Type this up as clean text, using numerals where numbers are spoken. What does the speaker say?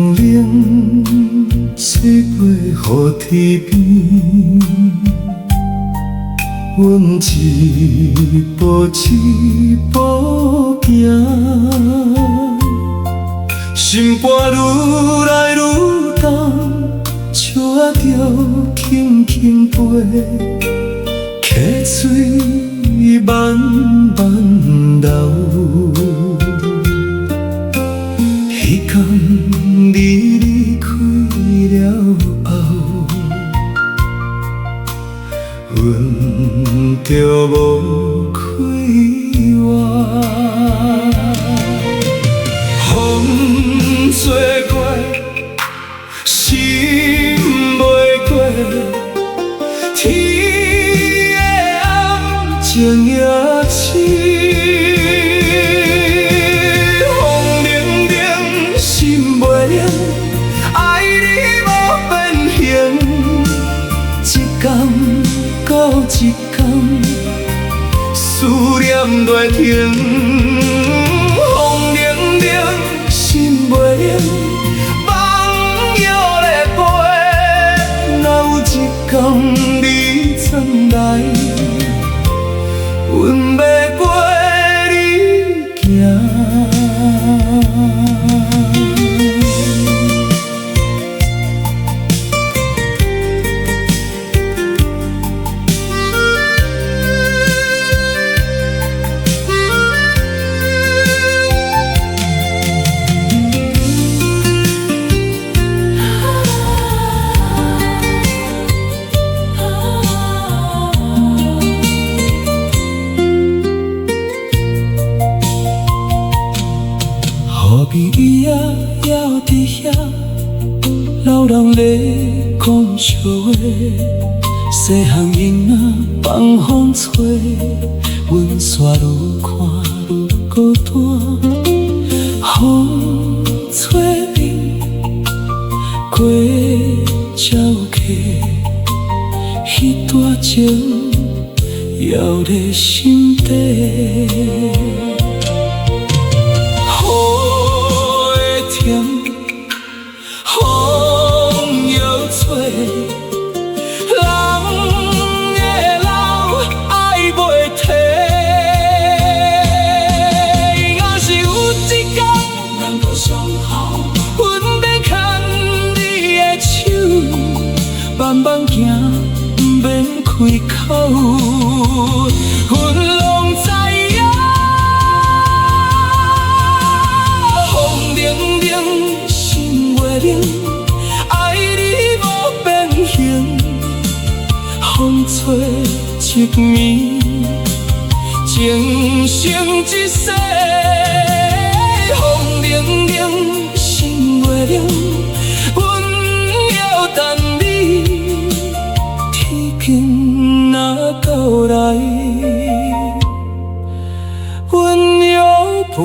冷冷吹过雨堤边，阮一步一步行，心肝愈来愈重，笑仔着轻轻飞，溪水慢慢流。迄天你离开了后，阮就无快活。风吹过，心袂过，天的暗静也深。爱你无变形，一天到一天，思念在停。风冷冷，心袂冷，梦摇咧飞。若有一天你曾来，阮要陪你行。雨边仔还伫遐，老人咧讲笑话，细汉囡仔放风吹，阮煞愈看愈孤单。风吹面，过鸟客，迄段情犹在心底。风摇吹，人的老爱袂停。若是有一天咱搁相好，阮要牵你的手，慢慢行，不免开口。阮拢知影，风冷冷。心袂冷，爱你无变形。风吹一暝，情深一世。风冷冷，心袂冷，阮要等你。天平若到来，阮要陪。